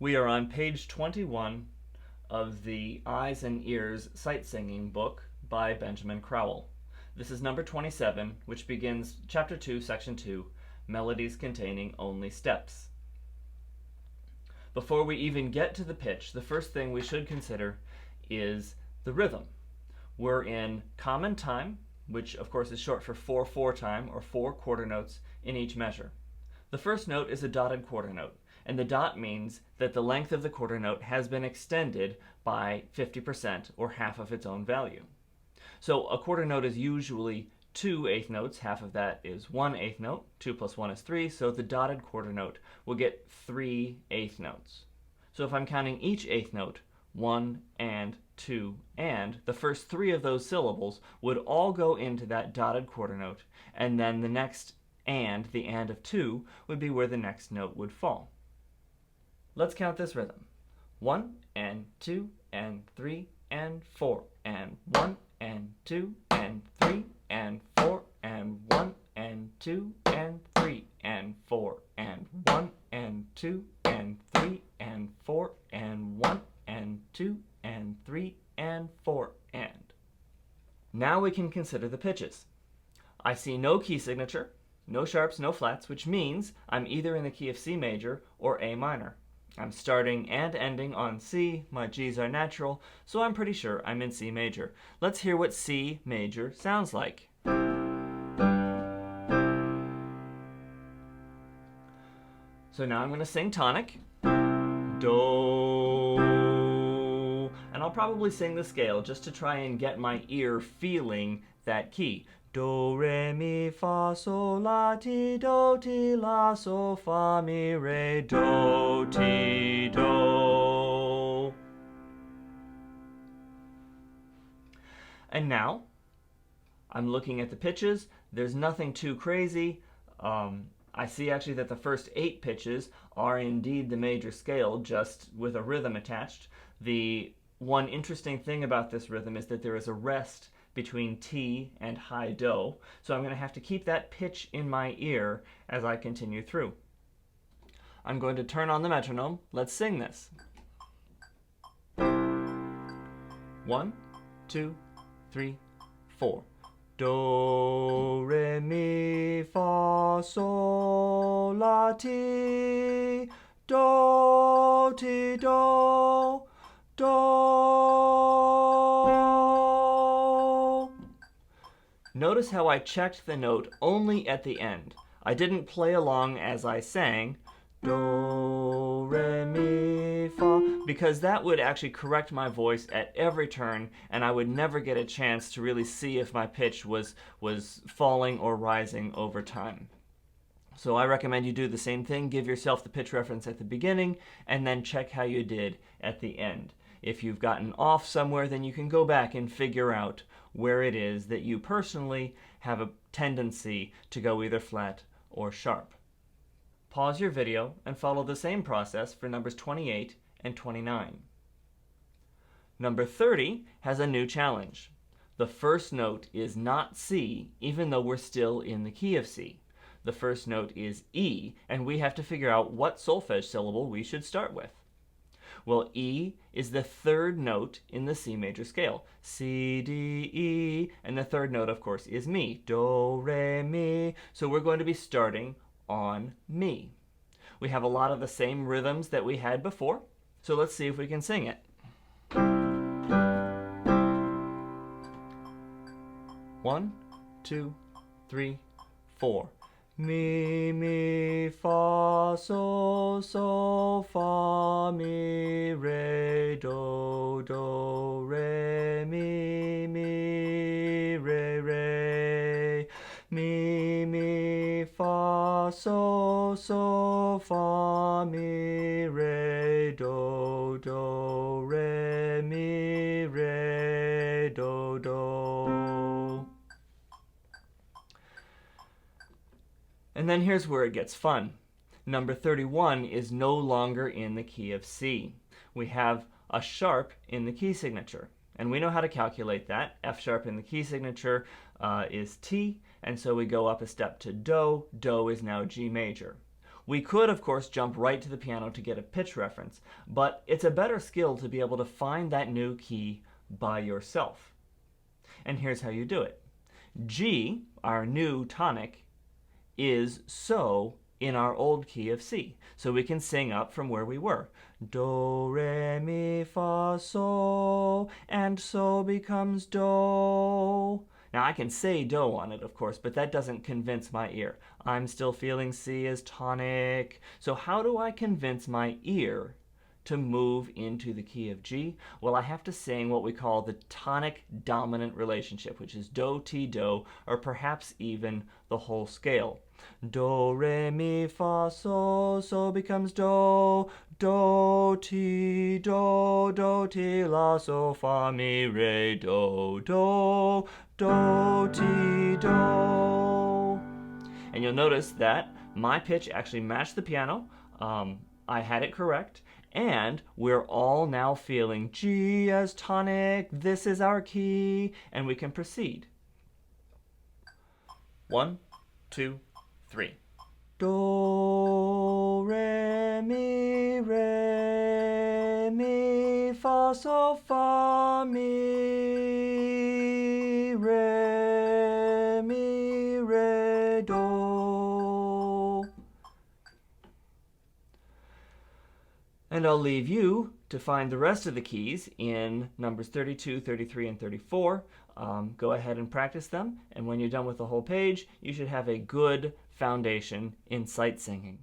We are on page 21 of the Eyes and Ears Sight Singing book by Benjamin Crowell. This is number 27, which begins chapter 2, section 2, Melodies Containing Only Steps. Before we even get to the pitch, the first thing we should consider is the rhythm. We're in common time, which of course is short for 4/4 time, or 4 quarter notes in each measure. The first note is a dotted quarter note, and the dot means that the length of the quarter note has been extended by 50%, or half of its own value. So a quarter note is usually 2 eighth notes, half of that is 1 eighth note, 2 plus 1 is 3, so the dotted quarter note will get 3 eighth notes. So if I'm counting each eighth note, 1 and 2 and, the first 3 of those syllables would all go into that dotted quarter note, and then the next and, the and of 2, would be where the next note would fall. Let's count this rhythm. 1 and 2 and 3 and 4 and 1 and 2 and 3 and 4 and 1 and 2 and 3 and 4 and 1 and 2 and 3 and 4 and 1 and 2 and 3 and 4 and. Now we can consider the pitches. I see no key signature, no sharps, no flats, which means I'm either in the key of C major or A minor. I'm starting and ending on C, my G's are natural, so I'm pretty sure I'm in C major. Let's hear what C major sounds like. So now I'm going to sing tonic. Do. And I'll probably sing the scale just to try and get my ear feeling that key. Do, re, mi, fa, sol, la, ti, la, so, fa, mi, re, do, ti, do. And now, I'm looking at the pitches. There's nothing too crazy. I see actually that the first 8 pitches are indeed the major scale, just with a rhythm attached. The one interesting thing about this rhythm is that there is a rest between T and high Do, so I'm going to have to keep that pitch in my ear as I continue through. I'm going to turn on the metronome. Let's sing this. 1, 2, 3, 4. Do, re, mi, fa, sol, la, ti, do, ti, do, do. Notice how I checked the note only at the end. I didn't play along as I sang, do, re, mi, fa, because that would actually correct my voice at every turn, and I would never get a chance to really see if my pitch was falling or rising over time. So I recommend you do the same thing. Give yourself the pitch reference at the beginning, and then check how you did at the end. If you've gotten off somewhere, then you can go back and figure out where it is that you personally have a tendency to go either flat or sharp. Pause your video and follow the same process for numbers 28 and 29. Number 30 has a new challenge. The first note is not C, even though we're still in the key of C. The first note is E, and we have to figure out what solfege syllable we should start with. Well, E is the third note in the C major scale. C, D, E, and the third note, of course, is Mi. Do, re, mi. So we're going to be starting on Mi. We have a lot of the same rhythms that we had before, so let's see if we can sing it. 1, 2, 3, 4. Mi, mi, fa, sol, sol, fa, mi, re, do, re, mi, re. Mi, fa, sol, sol, fa, mi, re, do, re, mi, re, do. And then here's where it gets fun. Number 31 is no longer in the key of C. We have a sharp in the key signature, and we know how to calculate that. F sharp in the key signature is T, and so we go up a step to Do. Do is now G major. We could, of course, jump right to the piano to get a pitch reference, but it's a better skill to be able to find that new key by yourself. And here's how you do it. G, our new tonic, is so in our old key of C. So we can sing up from where we were. Do, re, mi, fa, so, and so becomes do. Now I can say do on it, of course, but that doesn't convince my ear. I'm still feeling C as tonic. So how do I convince my ear to move into the key of G? Well, I have to sing what we call the tonic dominant relationship, which is do, ti, do, or perhaps even the whole scale. Do, re, mi, fa, so, so becomes do, do, ti, la, so, fa, mi, re, do, ti, do. And you'll notice that my pitch actually matched the piano. I had it correct. And we're all now feeling G as tonic, this is our key, and we can proceed. 1, 2, 3. Do, re, mi, fa, so, fa, mi, re, do. And I'll leave you to find the rest of the keys in numbers 32, 33, and 34. Go ahead and practice them, and when you're done with the whole page, you should have a good foundation in sight singing.